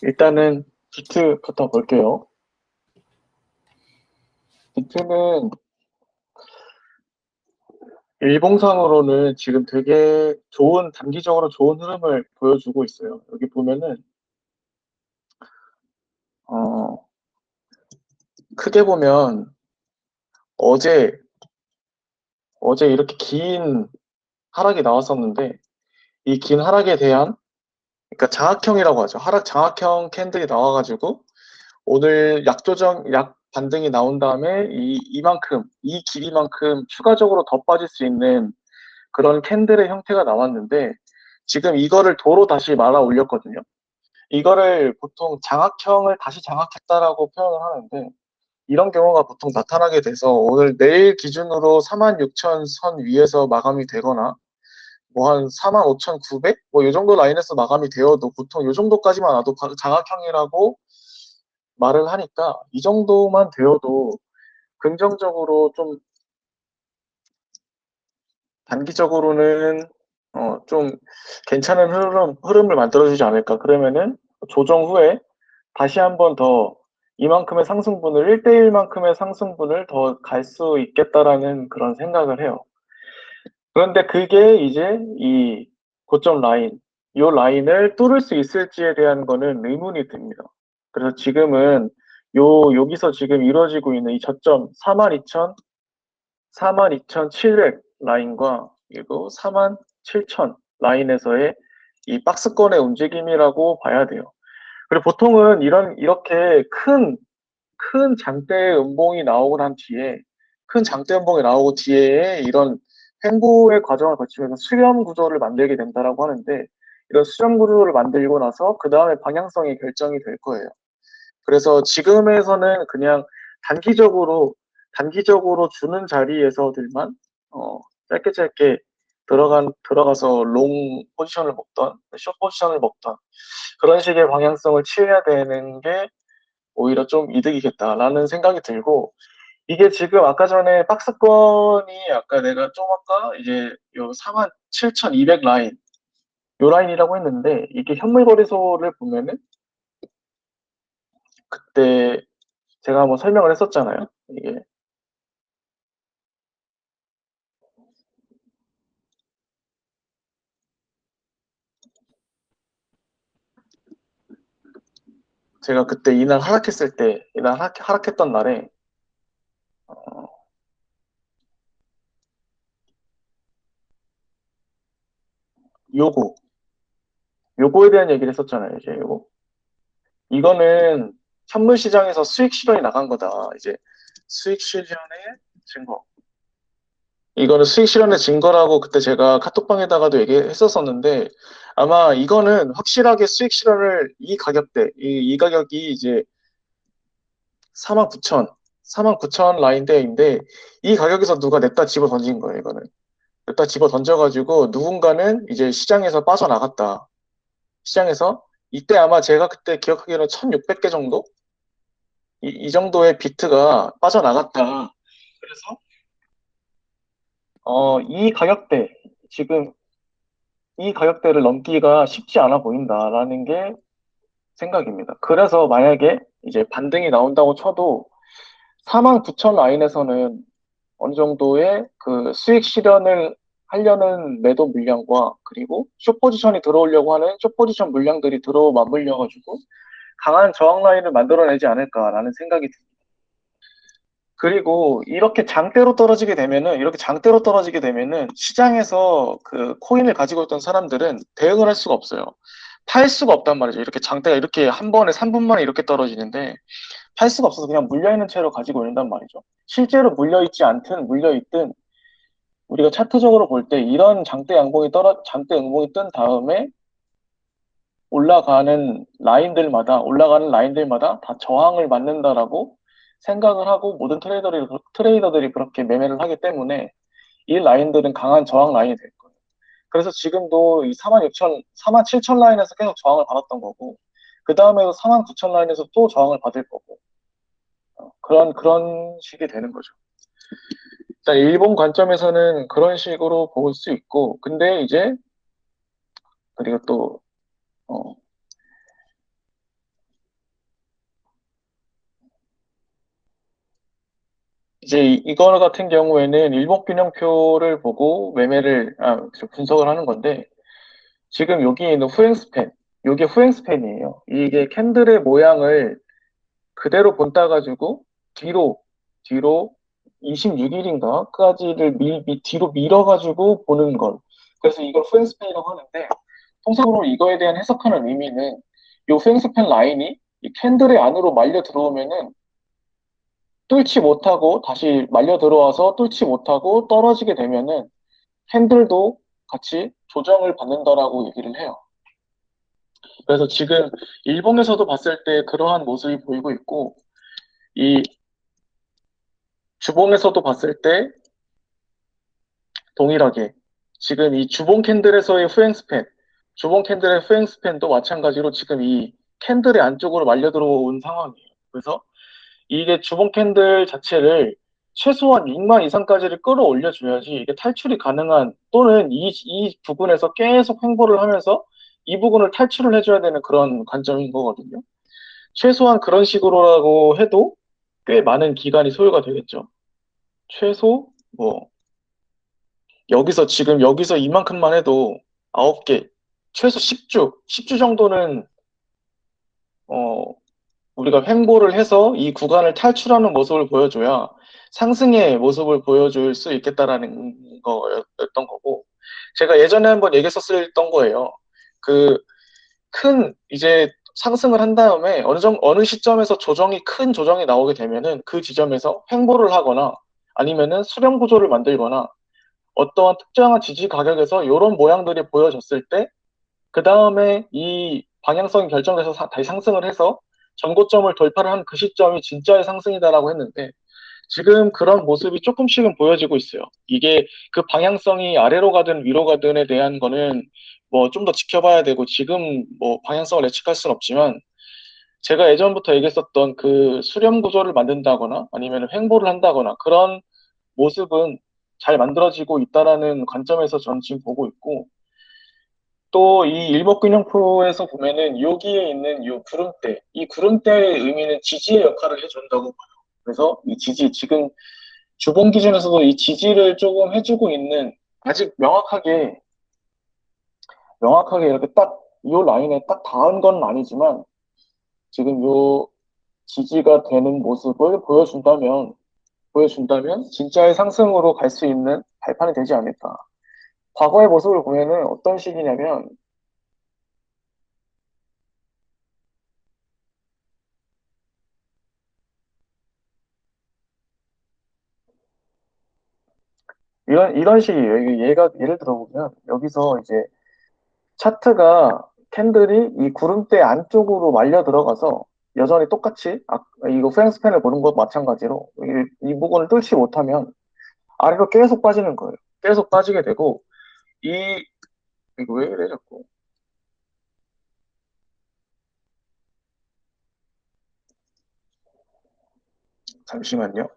일단은 비트부터 볼게요. 비트는 일봉상으로는 지금 되게 단기적으로 좋은 흐름을 보여주고 있어요. 여기 보면은, 어, 크게 보면 어제, 어제 이렇게 긴 하락이 나왔었는데, 이 긴 하락에 대한, 그러니까 장악형이라고 하죠. 장악형 캔들이 나와가지고, 오늘 약 반등이 나온 다음에 이 길이만큼 추가적으로 더 빠질 수 있는 그런 캔들의 형태가 나왔는데 지금 이거를 도로 다시 말아 올렸거든요. 이거를 보통 장악형을 다시 장악했다라고 표현을 하는데 이런 경우가 보통 나타나게 돼서 오늘 내일 기준으로 46,000 선 위에서 마감이 되거나 뭐 한 45,900? 뭐 이 정도 라인에서 마감이 되어도 보통 이 정도까지만 와도 장악형이라고 말을 하니까 이 정도만 되어도 긍정적으로 좀 단기적으로는 좀 괜찮은 흐름을 만들어주지 않을까. 그러면은 조정 후에 다시 한번 더 이만큼의 상승분을 1대1만큼의 상승분을 더 갈 수 있겠다라는 그런 생각을 해요. 그런데 그게 이제 이 고점 라인, 이 라인을 뚫을 수 있을지에 대한 거는 의문이 듭니다. 그래서 지금은 여기서 지금 이루어지고 있는 이 저점 42,700 라인과 그리고 47,000 라인에서의 이 박스권의 움직임이라고 봐야 돼요. 그리고 보통은 이렇게 큰 장대 음봉이 나오고 난 뒤에, 큰 장대 음봉이 나오고 뒤에 이런 횡보의 과정을 거치면서 수렴 구조를 만들게 된다라고 하는데, 이런 수렴 구조를 만들고 나서 그 다음에 방향성이 결정이 될 거예요. 그래서 지금에서는 그냥 단기적으로 주는 자리에서들만 어, 짧게 들어가서 롱 포지션을 먹던 숏 포지션을 먹던 그런 식의 방향성을 취해야 되는 게 오히려 좀 이득이겠다라는 생각이 들고, 이게 지금 아까 전에 박스권이 아까 내가 좀 아까 이제 요 47,200 라인 요 라인이라고 했는데, 이게 현물거래소를 보면은 그때 제가 한번 설명을 했었잖아요. 이게 제가 그때 이날 하락했을 때, 하락했던 날에, 어, 요거, 요거에 대한 얘기를 했었잖아요, 이제 요거. 이거는 선물 시장에서 수익 실현이 나간 거다. 이제 수익 실현의 증거. 이거는 수익 실현의 증거라고 그때 제가 카톡방에다가도 얘기했었었는데, 아마 이거는 확실하게 수익 실현을 이 가격이 이제 49,000, 49,000 라인대인데, 이 가격에서 누가 냈다 집어 던진 거예요, 이거는. 냈다 집어 던져가지고 누군가는 이제 시장에서 빠져나갔다. 시장에서 이때 아마 제가 그때 기억하기로는 1,600개 정도? 이 정도의 비트가 빠져나갔다. 그래서 이 가격대 지금 이 가격대를 넘기가 쉽지 않아 보인다라는 게 생각입니다. 그래서 만약에 이제 반등이 나온다고 쳐도 49,000 라인에서는 어느 정도의 그 수익 실현을 하려는 매도 물량과 그리고 숏 포지션이 들어오려고 하는 숏 포지션 물량들이 들어 맞물려가지고 강한 저항 라인을 만들어내지 않을까라는 생각이 듭니다. 그리고 이렇게 장대로 떨어지게 되면은 시장에서 그 코인을 가지고 있던 사람들은 대응을 할 수가 없어요. 팔 수가 없단 말이죠. 이렇게 장대가 이렇게 한 번에 3분 만에 이렇게 떨어지는데 팔 수가 없어서 그냥 물려있는 채로 가지고 있는단 말이죠. 실제로 물려있지 않든 물려있든 우리가 차트적으로 볼 때 이런 장대 양봉이 뜬 다음에 올라가는 라인들마다 다 저항을 맞는다라고 생각을 하고 모든 트레이더들이 그렇게 매매를 하기 때문에 이 라인들은 강한 저항 라인이 될 거예요. 그래서 지금도 이 46,000, 47,000 라인에서 계속 저항을 받았던 거고, 그 다음에도 49,000 라인에서 또 저항을 받을 거고, 그런 식이 되는 거죠. 일단 일본 관점에서는 그런 식으로 볼 수 있고, 근데 이제, 그리고 또, 어, 이제 이거 같은 경우에는 일목균형표를 보고 분석을 하는 건데, 지금 여기 있는 후행스팬, 이게 후행스팬이에요. 이게 캔들의 모양을 그대로 본따 가지고 뒤로 26일인가까지를 뒤로 밀어가지고 보는 걸. 그래서 이걸 후행스팬이라고 하는데, 통상으로 이거에 대한 해석하는 의미는 이 후행스팬 라인이 이 캔들의 안으로 말려 들어오면은 뚫지 못하고 다시 말려 들어와서 뚫지 못하고 떨어지게 되면은 캔들도 같이 조정을 받는다라고 얘기를 해요. 그래서 지금 일본에서도 봤을 때 그러한 모습이 보이고 있고, 이 주봉에서도 봤을 때 동일하게 지금 이 주봉 캔들에서의 주봉 캔들의 후행 스팬도 마찬가지로 지금 이 캔들의 안쪽으로 말려 들어온 상황이에요. 그래서 이게 주봉 캔들 자체를 최소한 6만 이상까지를 끌어올려 줘야지 이게 탈출이 가능한, 또는 이 부분에서 계속 횡보를 하면서 이 부분을 탈출을 해줘야 되는 그런 관점인 거거든요. 최소한 그런 식으로라고 해도 꽤 많은 기간이 소요가 되겠죠. 최소 뭐 여기서 이만큼만 해도 9개, 최소 10주 정도는 어, 우리가 횡보를 해서 이 구간을 탈출하는 모습을 보여줘야 상승의 모습을 보여줄 수 있겠다라는 거였던 거고, 제가 예전에 한번 얘기했었던 거예요. 그 이제 상승을 한 다음에 어느 시점에서 큰 조정이 나오게 되면은 그 지점에서 횡보를 하거나 아니면은 수렴 구조를 만들거나 어떠한 특정한 지지 가격에서 이런 모양들이 보여졌을 때, 그 다음에 이 방향성이 결정돼서 다시 상승을 해서 전고점을 돌파를 한 그 시점이 진짜의 상승이다라고 했는데, 지금 그런 모습이 조금씩은 보여지고 있어요. 이게 그 방향성이 아래로 가든 위로 가든에 대한 거는 뭐 좀 더 지켜봐야 되고, 지금 뭐 방향성을 예측할 수는 없지만, 제가 예전부터 얘기했었던 그 수렴 구조를 만든다거나 아니면 횡보를 한다거나 그런 모습은 잘 만들어지고 있다라는 관점에서 저는 지금 보고 있고, 또 이 일목균형표에서 보면은 여기에 있는 이 구름대의 의미는 지지의 역할을 해준다고 봐요. 그래서 이 지금 주봉 기준에서도 이 지지를 조금 해주고 있는, 아직 명확하게 이렇게 딱 이 라인에 딱 닿은 건 아니지만, 지금 요 지지가 되는 모습을 보여준다면 진짜의 상승으로 갈 수 있는 발판이 되지 않을까. 과거의 모습을 보면은 어떤 식이냐면, 이런 식이에요. 얘가 예를 들어보면 여기서 이제 차트가 캔들이 이 구름대 안쪽으로 말려 들어가서 여전히 똑같이 이거 프랭스팬을 보는 것 마찬가지로 이 부분을 뚫지 못하면 아래로 계속 빠지는 거예요. 계속 빠지게 되고, 이 이거 왜 이래 자꾸. 잠시만요.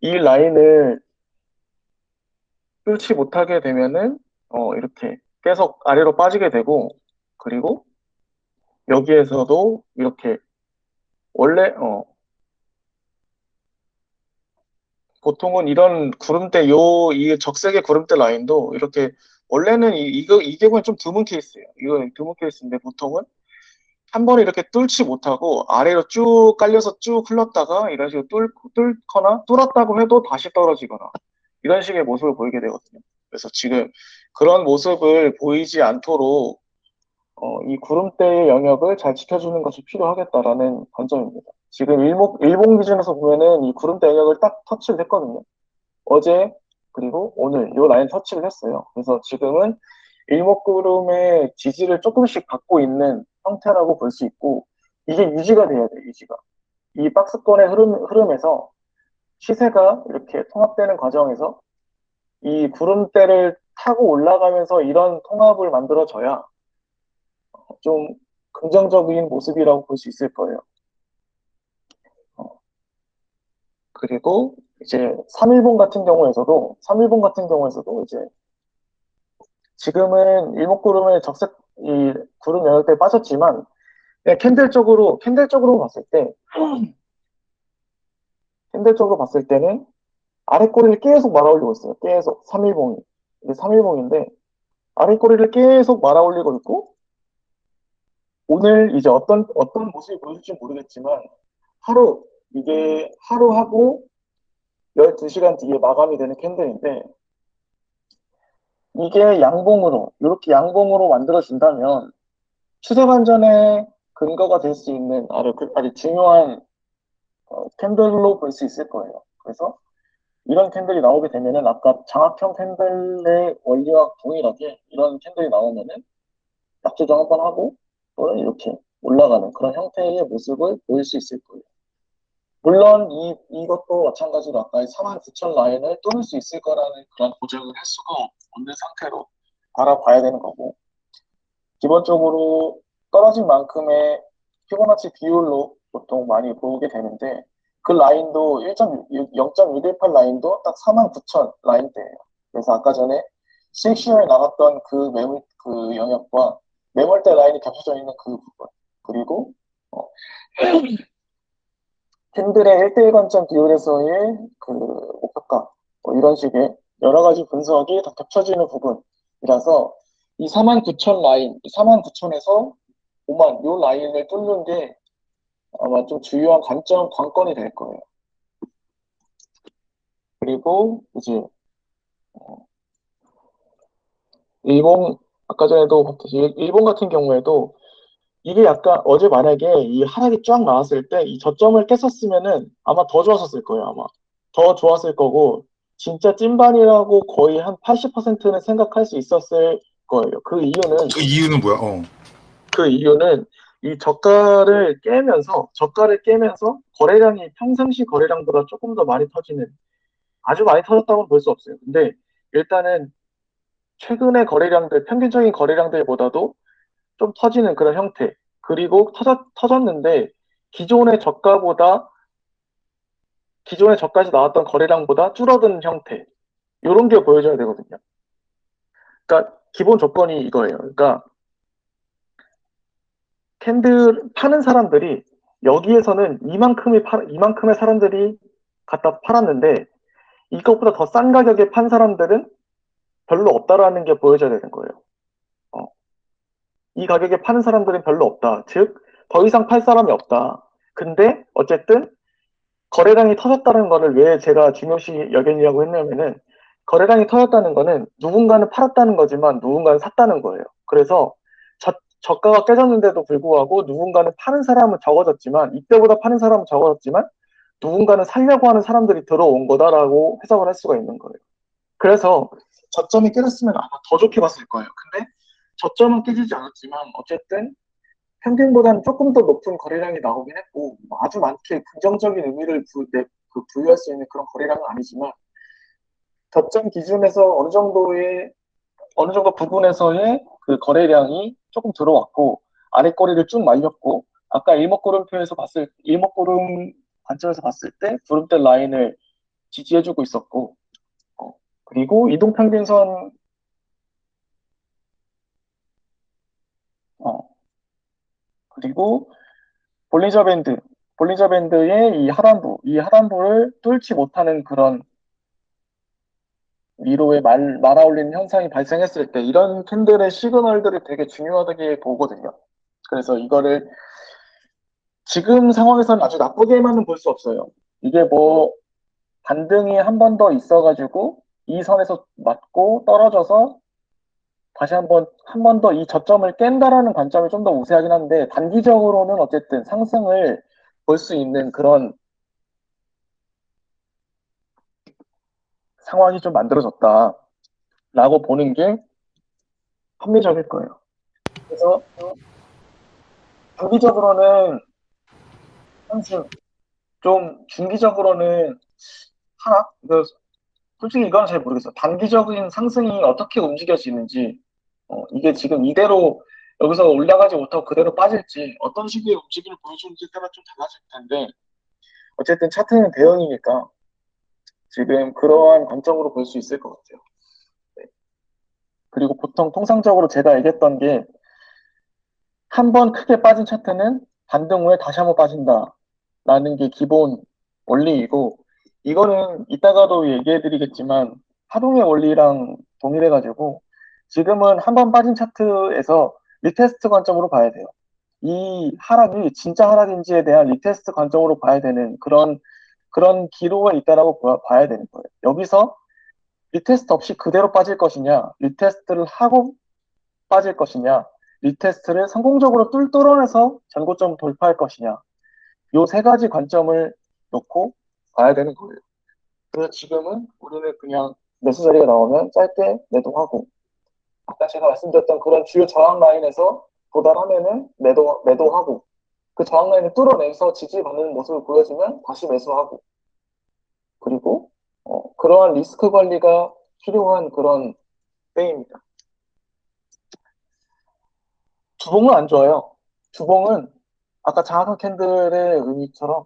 이 라인을 뚫지 못하게 되면은 이렇게 계속 아래로 빠지게 되고, 그리고 여기에서도 이렇게 원래 보통은 이런 이 적색의 구름대 라인도 이렇게 원래는 이게 보면 좀 드문 케이스예요. 이거 드문 케이스인데, 보통은 한 번에 이렇게 뚫지 못하고 아래로 쭉 깔려서 쭉 흘렀다가 이런 식으로 뚫거나 뚫었다고 해도 다시 떨어지거나 이런 식의 모습을 보이게 되거든요. 그래서 지금 그런 모습을 보이지 않도록 이 구름대의 영역을 잘 지켜주는 것이 필요하겠다라는 관점입니다. 지금 일본 기준에서 보면은 이 구름대 영역을 딱 터치를 했거든요. 어제 그리고 오늘 이 라인 터치를 했어요. 그래서 지금은 일목구름의 지지를 조금씩 받고 있는 형태라고 볼 수 있고, 이게 유지가 돼야 돼요. 유지가. 이 박스권의 흐름에서 시세가 이렇게 통합되는 과정에서 이 구름대를 타고 올라가면서 이런 통합을 만들어져야 좀 긍정적인 모습이라고 볼 수 있을 거예요. 어, 그리고 이제 3일봉 같은 경우에서도, 3일봉 같은 경우에서도 이제 지금은 일목구름의 적색, 이 구름 영역대에 빠졌지만, 그냥 캔들적으로 봤을 때, 캔들적으로 봤을 때는 아래 꼬리를 계속 말아 올리고 있어요. 계속. 3일봉이. 이게 3일봉인데, 아래 꼬리를 계속 말아 올리고 있고, 오늘 이제 어떤 모습이 보여줄지 모르겠지만, 이게 하루하고 12시간 뒤에 마감이 되는 캔들인데, 이게 양봉으로, 이렇게 양봉으로 만들어진다면, 추세 반전의 근거가 될 수 있는 아주 중요한 캔들로 볼 수 있을 거예요. 그래서 이런 캔들이 나오게 되면은 아까 장학형 캔들의 원리와 동일하게 이런 캔들이 나오면은 약조정 한번 하고 또는 이렇게 올라가는 그런 형태의 모습을 보일 수 있을 거예요. 물론 이것도 마찬가지로 아까의 49,000 라인을 뚫을 수 있을 거라는 그런 보장을 할 수가 없는 상태로 알아봐야 되는 거고, 기본적으로 떨어진 만큼의 피보나치 비율로 보통 많이 보게 되는데, 그 라인도 0.618 라인도 딱 49,000 라인대예요. 그래서 아까 전에 수익시험에 나갔던 그 영역과 매물대 라인이 겹쳐져 있는 그 부분, 그리고 어, 캔들의 1대1 관점 비율에서의 그 목표가, 이런 식의 여러 가지 분석이 다 겹쳐지는 부분이라서 이 49,000 라인, 49,000에서 5만 요 라인을 뚫는 게 아마 좀 주요한 관건이 될 거예요. 그리고 이제 일본, 아까 전에도 봤듯이 일본 같은 경우에도 이게 약간 어제 만약에 이 하락이 쫙 나왔을 때 이 저점을 깼었으면은 아마 더 좋았었을 거예요, 아마. 더 좋았을 거고, 진짜 찐반이라고 거의 한 80%는 생각할 수 있었을 거예요. 그 이유는 뭐야? 그 이유는 이 저가를 깨면서 거래량이 평상시 거래량보다 조금 더 많이 터지는, 아주 많이 터졌다고는 볼 수 없어요. 근데 일단은 최근의 평균적인 거래량들보다도 좀 터지는 그런 형태. 그리고 터졌는데 기존의 저가보다, 기존의 저가에서 나왔던 거래량보다 줄어드는 형태. 이런 게 보여줘야 되거든요. 그러니까 기본 조건이 이거예요. 그러니까 캔들 파는 사람들이 여기에서는 이만큼의 사람들이 갖다 팔았는데 이것보다 더 싼 가격에 판 사람들은 별로 없다라는 게 보여져야 되는 거예요. 어, 이 가격에 파는 사람들은 별로 없다. 즉, 더 이상 팔 사람이 없다. 근데 어쨌든 거래량이 터졌다는 거를 왜 제가 중요시 여겼냐고 했냐면은, 거래량이 터졌다는 거는 누군가는 팔았다는 거지만 누군가는 샀다는 거예요. 그래서 저가가 깨졌는데도 불구하고 누군가는 파는 사람은 적어졌지만, 이때보다 파는 사람은 적어졌지만 누군가는 살려고 하는 사람들이 들어온 거다라고 해석을 할 수가 있는 거예요. 그래서 저점이 깨졌으면 아마 더 좋게 봤을 거예요. 근데 저점은 깨지지 않았지만 어쨌든 평균보다는 조금 더 높은 거래량이 나오긴 했고, 아주 많게 긍정적인 의미를 부여할 수 있는 그런 거래량은 아니지만, 저점 기준에서 어느 정도 부분에서의 그 거래량이 조금 들어왔고, 아래 꼬리를 쭉 말렸고, 아까 일목구름 관점에서 봤을 때 구름대 라인을 지지해주고 있었고, 어, 그리고 이동평균선, 어, 그리고 볼린저 밴드, 볼린저 밴드의 이 하단부를 뚫지 못하는 그런 위로에 말아올리는 현상이 발생했을 때 이런 캔들의 시그널들이 되게 중요하다고 보거든요. 그래서 이거를 지금 상황에서는 아주 나쁘게만은 볼 수 없어요. 이게 뭐 반등이 한 번 더 있어가지고 이 선에서 맞고 떨어져서 다시 한 번 더 이 저점을 깬다라는 관점이 좀 더 우세하긴 한데, 단기적으로는 어쨌든 상승을 볼 수 있는 그런 상황이 좀 만들어졌다라고 보는 게 합리적일 거예요. 그래서 단기적으로는 상승, 좀 중기적으로는 하락? 솔직히 이건 잘 모르겠어. 단기적인 상승이 어떻게 움직여지는지, 이게 지금 이대로 여기서 올라가지 못하고 그대로 빠질지, 어떤 식의 움직임을 보여주는지에 따라 좀 달라질 텐데, 어쨌든 차트는 대형이니까 지금 그러한 관점으로 볼 수 있을 것 같아요. 네. 그리고 보통 통상적으로 제가 얘기했던 게 한 번 크게 빠진 차트는 반등 후에 다시 한번 빠진다라는 게 기본 원리이고 이거는 이따가도 얘기해드리겠지만 하동의 원리랑 동일해가지고 지금은 한 번 빠진 차트에서 리테스트 관점으로 봐야 돼요. 이 하락이 진짜 하락인지에 대한 리테스트 관점으로 봐야 되는 그런 기로가 있다라고 봐야 되는 거예요. 여기서 리테스트 없이 그대로 빠질 것이냐, 리테스트를 하고 빠질 것이냐, 리테스트를 성공적으로 뚫어내서 전고점 돌파할 것이냐, 요 세 가지 관점을 놓고 봐야 되는 거예요. 그래서 지금은 우리는 그냥 매수 자리가 나오면 짧게 매도하고, 아까 제가 말씀드렸던 그런 주요 저항 라인에서 도달하면은 매도하고, 그 저항 라인을 뚫어내서 지지받는 모습을 보여주면 다시 매수하고, 그리고 그러한 리스크 관리가 필요한 그런 때입니다. 주봉은 안 좋아요. 주봉은 아까 장악한 캔들의 의미처럼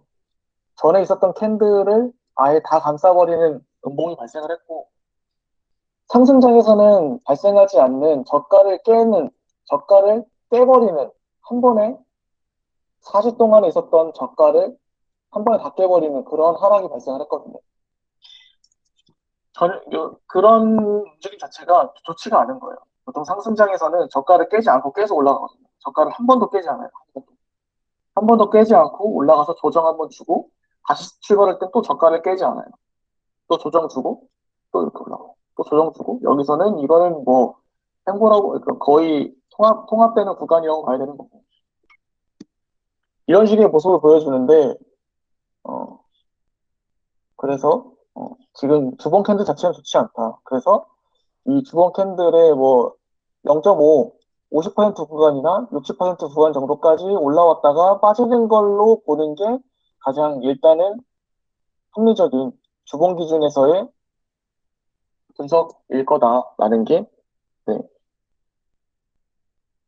전에 있었던 캔들을 아예 다 감싸버리는 음봉이 발생을 했고 상승장에서는 발생하지 않는 저가를 깨버리는 한 번에 4주 동안에 있었던 저가를 한 번에 다 깨버리는 그런 하락이 발생을 했거든요. 그런 움직임 자체가 좋지가 않은 거예요. 보통 상승장에서는 저가를 깨지 않고 계속 올라가거든요. 저가를 한 번도 깨지 않아요. 한 번도 깨지 않고 올라가서 조정 한 번 주고 다시 출발할 땐 또 저가를 깨지 않아요. 또 조정 주고 또 이렇게 올라가고 또 조정 주고 여기서는 이거는 뭐 행보라고 그러니까 거의 통합되는 구간이라고 봐야 되는 거고 이런 식의 모습을 보여주는데 어, 그래서 지금 주봉 캔들 자체는 좋지 않다. 그래서 이 주봉 캔들의 뭐 0.5, 50% 구간이나 60% 구간 정도까지 올라왔다가 빠지는 걸로 보는 게 가장 일단은 합리적인 주봉 기준에서의 분석일 거다라는 게 네,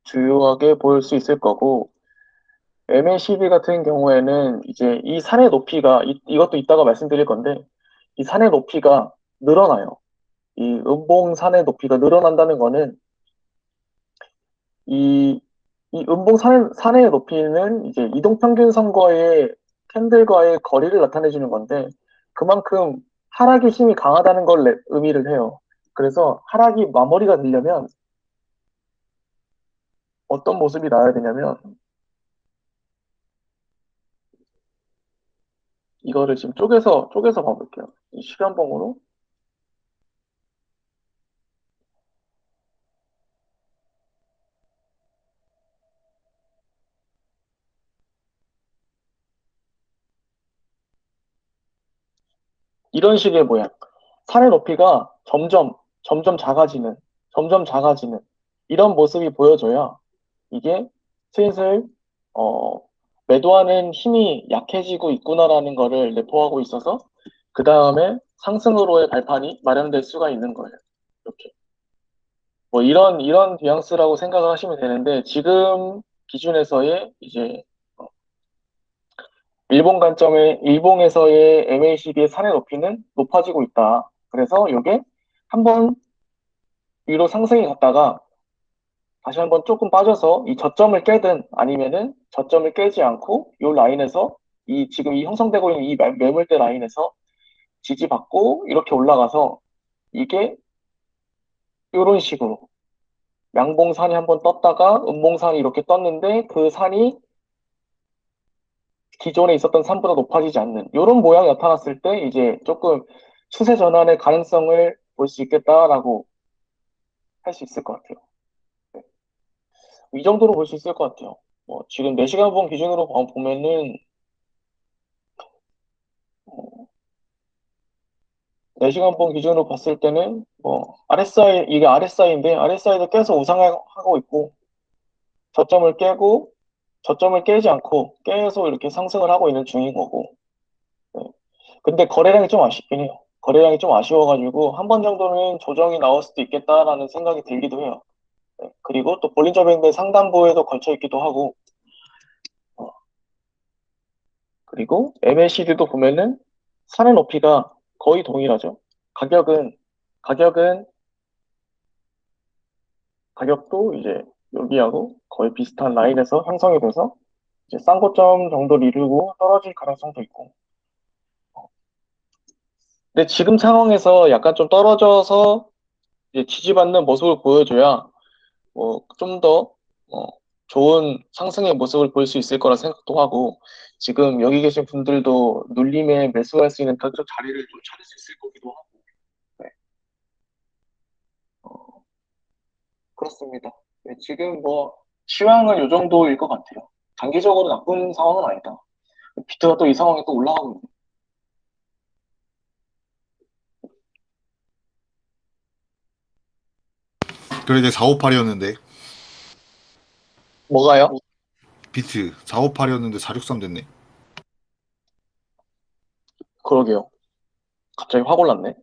주요하게 보일 수 있을 거고 MACD 같은 경우에는 이제 이 산의 높이가 이것도 이따가 말씀드릴 건데 이 산의 높이가 늘어나요. 이 음봉 산의 높이가 늘어난다는 거는 이, 이 음봉 산의 높이는 이제 이동평균선과의 캔들과의 거리를 나타내주는 건데 그만큼 하락의 힘이 강하다는 걸 의미를 해요. 그래서 하락이 마무리가 되려면 어떤 모습이 나와야 되냐면 이거를 지금 쪼개서 봐볼게요. 이 시간봉으로 이런 식의 모양. 산의 높이가 점점 점점 작아지는 이런 모습이 보여줘야 이게 슬슬 어, 매도하는 힘이 약해지고 있구나라는 거를 내포하고 있어서 그 다음에 상승으로의 발판이 마련될 수가 있는 거예요. 이렇게. 뭐 이런 뉘앙스라고 생각을 하시면 되는데 지금 기준에서의 이제 일본에서의 MACD의 산의 높이는 높아지고 있다. 그래서 이게 한번 위로 상승이 갔다가 다시 한번 조금 빠져서 이 저점을 깨든 아니면은 저점을 깨지 않고 이 라인에서 지금 이 형성되고 있는 이 매물대 라인에서 지지받고 이렇게 올라가서 이게 이런 식으로 양봉산이 한번 떴다가 음봉산이 이렇게 떴는데 그 산이 기존에 있었던 산보다 높아지지 않는 이런 모양이 나타났을 때 이제 조금 추세 전환의 가능성을 볼 수 있겠다라고 할 수 있을 것 같아요. 네. 이 정도로 볼 수 있을 것 같아요. 뭐 지금 4시간 본 기준으로 보면은 4시간 본 기준으로 봤을 때는 뭐 이게 RSI인데 RSI도 계속 우상하고 있고 저점을 저점을 깨지 않고 계속 이렇게 상승을 하고 있는 중인 거고 네. 근데 거래량이 좀 아쉽긴 해요. 거래량이 좀 아쉬워가지고 한 번 정도는 조정이 나올 수도 있겠다라는 생각이 들기도 해요. 네. 그리고 또 볼린저 밴드 상단부에도 걸쳐 있기도 하고 그리고 MACD도 보면은 산의 높이가 거의 동일하죠. 가격은 가격도 이제 여기하고 거의 비슷한 라인에서 형성이 돼서 이제 싼 고점 정도를 이루고 떨어질 가능성도 있고. 근데 지금 상황에서 약간 좀 떨어져서 이제 지지받는 모습을 보여줘야 뭐 좀 더 좋은 상승의 모습을 볼 수 있을 거라 생각도 하고, 지금 여기 계신 분들도 눌림에 매수할 수 있는 저쪽 자리를 좀 찾을 수 있을 거기도 하고. 네, 어, 그렇습니다. 네, 지금 뭐 시황은 이 정도일 것 같아요. 단기적으로 나쁜 상황은 아니다. 비트가 또 이 상황에 또 올라가고 있네. 그래 이제 458이었는데 뭐가요? 비트 458이었는데 463 됐네. 그러게요. 갑자기 확 올랐네.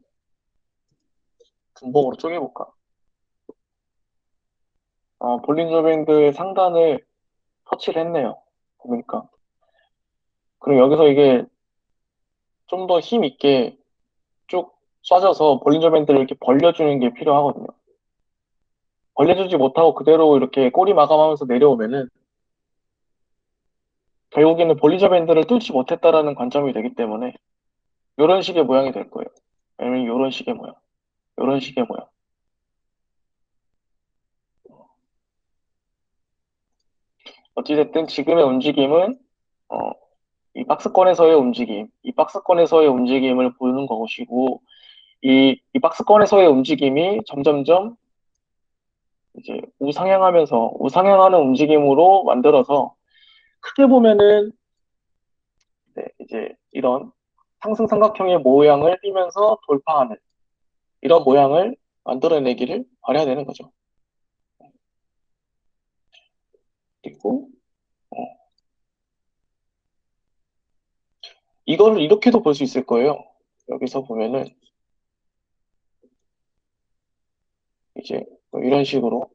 분봉으로 쪼개볼까? 볼린저 밴드 상단을 터치를 했네요. 보니까. 그럼 여기서 이게 좀 더 힘 있게 쭉 쏴져서 볼린저 밴드를 이렇게 벌려주는 게 필요하거든요. 벌려주지 못하고 그대로 이렇게 꼬리 마감하면서 내려오면은 결국에는 볼린저 밴드를 뚫지 못했다라는 관점이 되기 때문에 이런 식의 모양이 될 거예요. 아니면 이런 식의 모양, 이런 식의 모양. 어찌됐든 지금의 움직임은 어, 이 박스권에서의 움직임, 이 박스권에서의 움직임을 보는 것이고, 이 박스권에서의 움직임이 점점점 이제 우상향하는 움직임으로 만들어서 크게 보면은 네, 이제 이런 상승 삼각형의 모양을 띠면서 돌파하는 이런 모양을 만들어내기를 바라야 되는 거죠. 그리고 어, 이거를 이렇게도 볼 수 있을 거예요. 여기서 보면은 이제 뭐 이런 식으로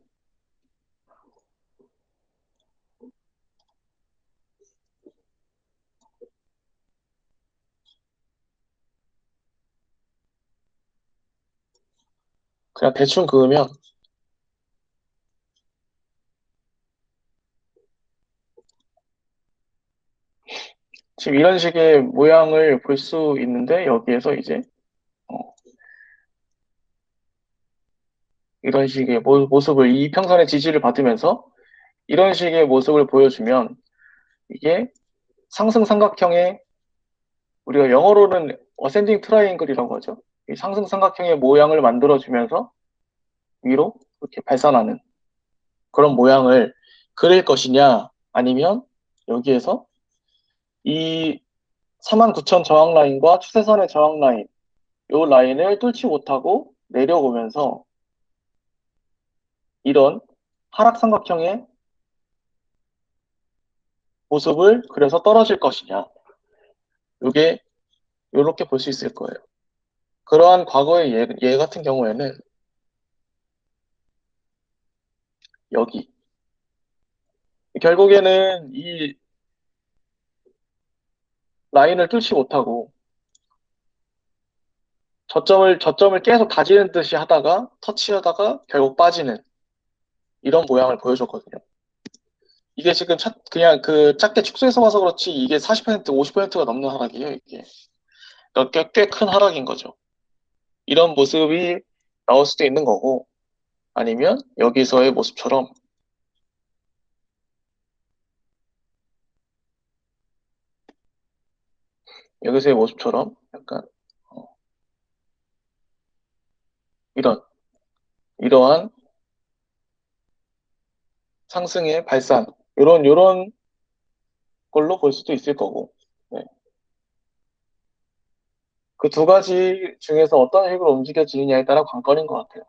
그냥 대충 그으면 지금 이런 식의 모양을 볼 수 있는데, 여기에서 이제 어, 이런 식의 모습을 이 평선의 지지를 받으면서 이런 식의 모습을 보여주면 이게 상승 삼각형의, 우리가 영어로는 어센딩 트라이앵글이라고 하죠. 이 상승 삼각형의 모양을 만들어주면서 위로 이렇게 발산하는 그런 모양을 그릴 것이냐, 아니면 여기에서 이 49,000 저항 라인과 추세선의 저항 라인, 요 라인을 뚫지 못하고 내려오면서 이런 하락 삼각형의 모습을 그려서 떨어질 것이냐. 요게 요렇게 볼 수 있을 거예요. 그러한 과거의 예 같은 경우에는 여기 결국에는 이 라인을 뚫지 못하고 저점을 계속 다지는 듯이 하다가 터치하다가 결국 빠지는 이런 모양을 보여줬거든요. 이게 지금 그냥 그 작게 축소해서 봐서 그렇지 이게 40% 50%가 넘는 하락이에요, 이게. 그러니까 꽤 큰 하락인 거죠. 이런 모습이 나올 수도 있는 거고, 아니면 여기서의 모습처럼 여기서의 모습처럼 약간 어, 이런 이러한 상승의 발산, 요런 걸로 볼 수도 있을 거고. 네. 그 두 가지 중에서 어떤 식으로 움직여지느냐에 따라 관건인 것 같아요.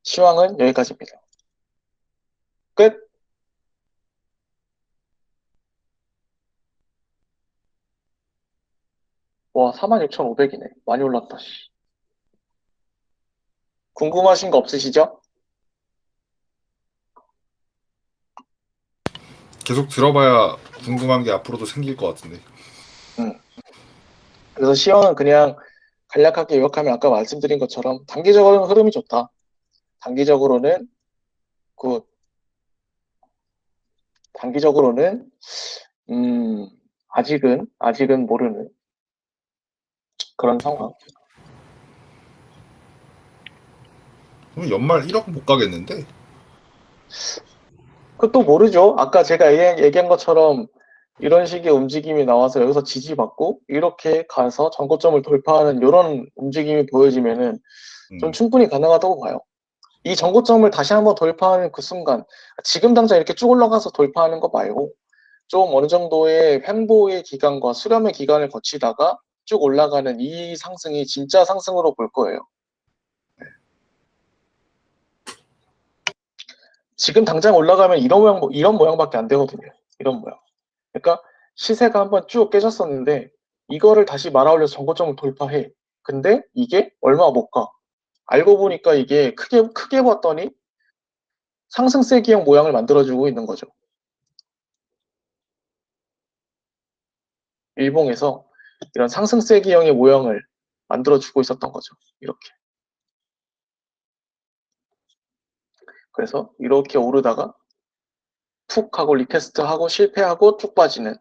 시황은 여기까지입니다. 끝. 와, 46,500이네. 많이 올랐다, 씨. 궁금하신 거 없으시죠? 계속 들어봐야 궁금한 게 앞으로도 생길 것 같은데. 음. 그래서 시황은 그냥 간략하게 요약하면 아까 말씀드린 것처럼 단기적으로는 흐름이 좋다. 단기적으로는 굿. 단기적으로는 아직은 모르는 그런 상황. 그럼 연말 1억 못 가겠는데? 그것도 모르죠. 아까 제가 얘기한 것처럼 이런 식의 움직임이 나와서 여기서 지지받고 이렇게 가서 전고점을 돌파하는 이런 움직임이 보여지면은 좀 음. 충분히 가능하다고 봐요. 이 전고점을 다시 한번 돌파하는 그 순간, 지금 당장 이렇게 쭉 올라가서 돌파하는 거 말고 좀 어느 정도의 횡보의 기간과 수렴의 기간을 거치다가 쭉 올라가는 이 상승이 진짜 상승으로 볼 거예요. 지금 당장 올라가면 이런 모양밖에 안 되거든요. 이런 모양. 그러니까 시세가 한번 쭉 깨졌었는데 이거를 다시 말아올려서 전고점을 돌파해. 근데 이게 얼마 못 가. 알고 보니까 이게 크게 봤더니 상승세기형 모양을 만들어주고 있는 거죠. 일봉에서 이런 상승세기형의 모양을 만들어주고 있었던 거죠. 이렇게. 그래서 이렇게 오르다가 툭 하고 리테스트하고 실패하고 쭉 빠지는.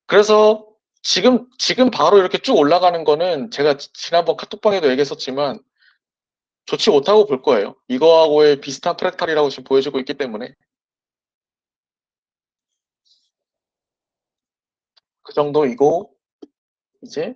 그래서 지금 바로 이렇게 쭉 올라가는 거는 제가 지난번 카톡방에도 얘기했었지만 좋지 못하고 볼 거예요. 이거하고의 비슷한 프랙탈이라고 지금 보여주고 있기 때문에 그 정도이고 이제